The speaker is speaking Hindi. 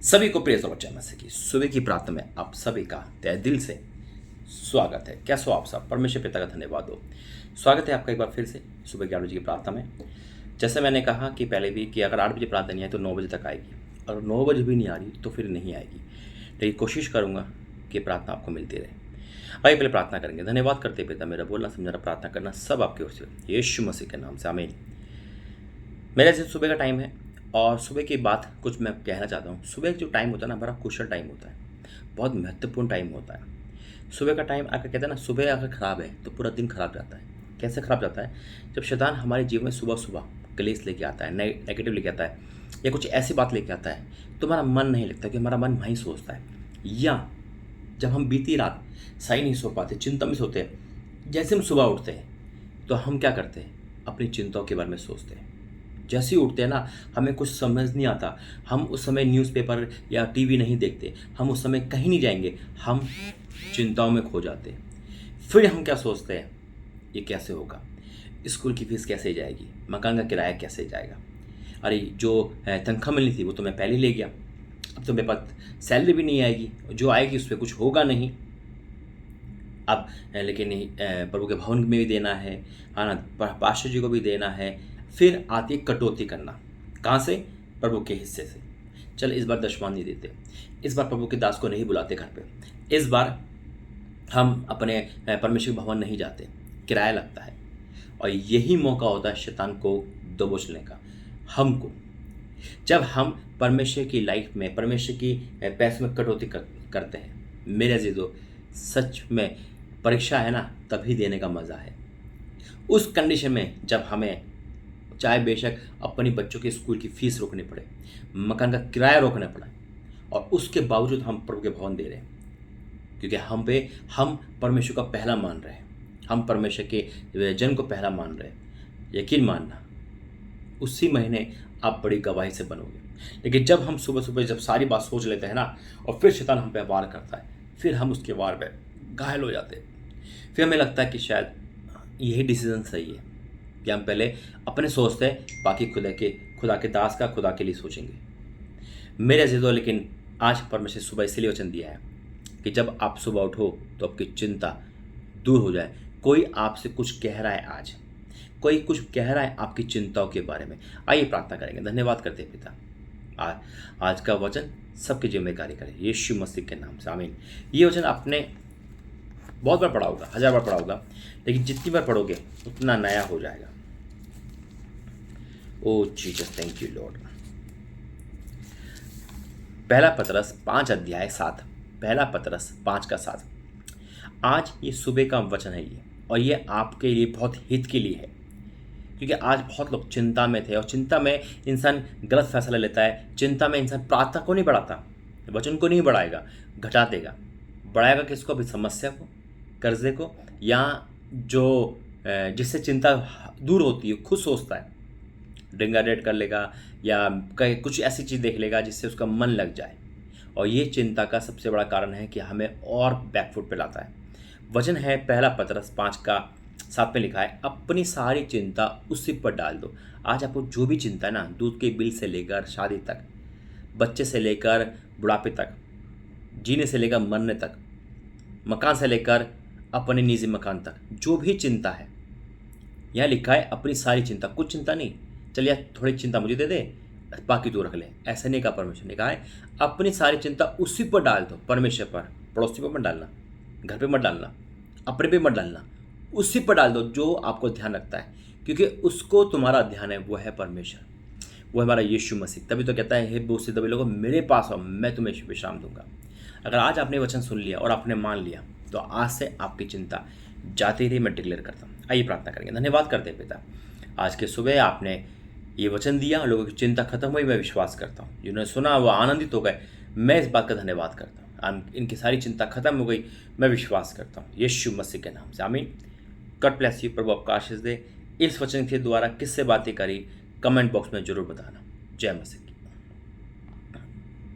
सभी को प्रेज और जय मसीह की सुबह की प्रार्थना में आप सभी का तहे दिल से स्वागत है। कैसे हो आप सब? परमेश्वर पिता का धन्यवाद हो। स्वागत है आपका एक बार फिर से सुबह 11 बजे की प्रार्थना में। जैसे मैंने कहा कि पहले भी कि अगर 8 बजे प्रार्थना नहीं है तो 9 बजे तक आएगी, और 9 बजे भी नहीं आ रही तो फिर नहीं आएगी, लेकिन कोशिश करूँगा कि प्रार्थना आपको मिलती रहे। आइए पहले प्रार्थना करेंगे। धन्यवाद करते पिता, मेरा बोलना समझना प्रार्थना करना सब आपकी ओर से यीशु मसीह के नाम से आमीन। मेरे से सुबह का टाइम है और सुबह की बात कुछ मैं कहना चाहता हूँ। सुबह जो टाइम होता है ना, बड़ा क्रूशियल टाइम होता है, बहुत महत्वपूर्ण टाइम होता है। सुबह का टाइम अगर कहते हैं ना, सुबह अगर ख़राब है तो पूरा दिन खराब जाता है। कैसे खराब जाता है? जब शैतान हमारे जीवन में सुबह सुबह कलेश लेके आता है, नेगेटिव लेके आता है, या कुछ ऐसी बात लेके आता है तो हमारा मन नहीं लगता, कि हमारा मन वहीं सोचता है। या जब हम बीती रात सही नहीं सो पाते, चिंता में सोते हैं, जैसे हम सुबह उठते हैं तो हम क्या करते हैं? अपनी चिंताओं के बारे में सोचते हैं। जैसे ही उठते हैं ना, हमें कुछ समझ नहीं आता, हम उस समय न्यूज़पेपर या टीवी नहीं देखते, हम उस समय कहीं नहीं जाएंगे, हम चिंताओं में खो जाते हैं। फिर हम क्या सोचते हैं? ये कैसे होगा? स्कूल की फीस कैसे जाएगी? मकान का किराया कैसे जाएगा? अरे जो तनख्वाह मिलनी थी वो तो मैं पहले ही ले गया, अब तो मेरे पास सैलरी भी नहीं आएगी, जो आएगी उस पर कुछ होगा नहीं। अब लेकिन प्रभु के भवन में भी देना है ना, पास्टर जी को भी देना है। फिर आती है कटौती करना। कहाँ से? प्रभु के हिस्से से। चल इस बार दशमान नहीं देते, इस बार प्रभु के दास को नहीं बुलाते घर पे, इस बार हम अपने परमेश्वर के भवन नहीं जाते, किराया लगता है। और यही मौका होता है शैतान को दबोचने का, हमको। जब हम परमेश्वर की लाइफ में, परमेश्वर की पैसे में कटौती करते हैं, मेरे अजीजों, सच में परीक्षा है ना, तभी देने का मज़ा है। उस कंडीशन में जब हमें चाहे बेशक अपनी बच्चों के स्कूल की फीस रोकनी पड़े, मकान का किराया रोकना पड़े, और उसके बावजूद हम प्रभु के भवन दे रहे हैं, क्योंकि हम परमेश्वर का पहला मान रहे हैं, हम परमेश्वर के जन को पहला मान रहे हैं। यकीन मानना, उसी महीने आप बड़ी गवाही से बनोगे। लेकिन जब हम सुबह सुबह जब सारी बात सोच लेते हैं ना, और फिर शैतान हम पे वार करता है, फिर हम उसके वार में घायल हो जाते हैं। फिर हमें लगता है कि शायद यही डिसीजन सही है, कि हम पहले अपने सोचते हैं, बाकी खुदा के दास का, खुदा के लिए सोचेंगे। मेरे अजीजों, लेकिन आज परमेश्वर सुबह इसलिए वचन दिया है कि जब आप सुबह उठो तो आपकी चिंता दूर हो जाए। कोई आपसे कुछ कह रहा है, आज कोई कुछ कह रहा है आपकी चिंताओं के बारे में। आइए प्रार्थना करेंगे। धन्यवाद करते हैं पिता, आज का वचन सबके जीवन में कार्य करे, यीशु मसीह के नाम से आमीन। ये वचन आपने बहुत बार पढ़ा होगा, 1000 बार पढ़ा होगा, लेकिन जितनी बार पढ़ोगे उतना नया हो जाएगा। ओ जीसस, थैंक यू लॉर्ड। पहला पतरस 5:7, पहला पतरस 5:7। आज ये सुबह का वचन है ये, और ये आपके लिए बहुत हित के लिए है, क्योंकि आज बहुत लोग चिंता में थे, और चिंता में इंसान गलत फैसला लेता है। चिंता में इंसान प्रार्थना को नहीं बढ़ाता, वचन को नहीं बढ़ाएगा, घटा देगा। बढ़ाएगा किसको? अभी समस्या को, कर्जे को, या जो जिससे चिंता दूर होती है, खुद सोचता है, डिंगा डेट कर लेगा, या कहीं कुछ ऐसी चीज़ देख लेगा जिससे उसका मन लग जाए। और ये चिंता का सबसे बड़ा कारण है कि हमें और बैकफुट पे लाता है। वचन है पहला पतरस 5:7 में लिखा है, अपनी सारी चिंता उसी पर डाल दो। आज आपको जो भी चिंता है ना, दूध के बिल से लेकर शादी तक, बच्चे से लेकर बुढ़ापे तक, जीने से लेकर मरने तक, मकान से लेकर अपने निजी मकान तक, जो भी चिंता है, यहाँ लिखा है अपनी सारी चिंता। कुछ चिंता नहीं, चलिए थोड़ी चिंता मुझे दे दे, बाकी तू रख ले, ऐसा नहीं कहा परमेश्वर ने। कहा है अपनी सारी चिंता उसी पर डाल दो, परमेश्वर पर। पड़ोसी पर मत डालना, घर पे मत डालना, अपने पे मत डालना, उसी पर डाल दो जो आपको ध्यान रखता है, क्योंकि उसको तुम्हारा ध्यान है, वो है परमेश्वर, वो हमारा यीशु मसीह। तभी तो कहता है, हे बहुत से दबे लोगों, मेरे पास आओ, मैं तुम्हें विश्राम दूंगा। अगर आज आपने वचन सुन लिया और आपने मान लिया, तो आज से आपकी चिंता जाती रही, मैं डिक्लेयर करता हूँ। आइए प्रार्थना करेंगे। धन्यवाद करते हैं पिता, आज के सुबह आपने ये वचन दिया, लोगों की चिंता खत्म हुई, मैं विश्वास करता हूँ। जिन्होंने सुना वो आनंदित हो गए, मैं इस बात का धन्यवाद करता हूँ। इनकी सारी चिंता खत्म हो गई, मैं विश्वास करता हूँ, यीशु मसीह के नाम से आमीन। God bless you. प्रभु आपका आशीष दे। इस वचन के द्वारा किससे बातें करी, कमेंट बॉक्स में जरूर बताना। जय मसीह।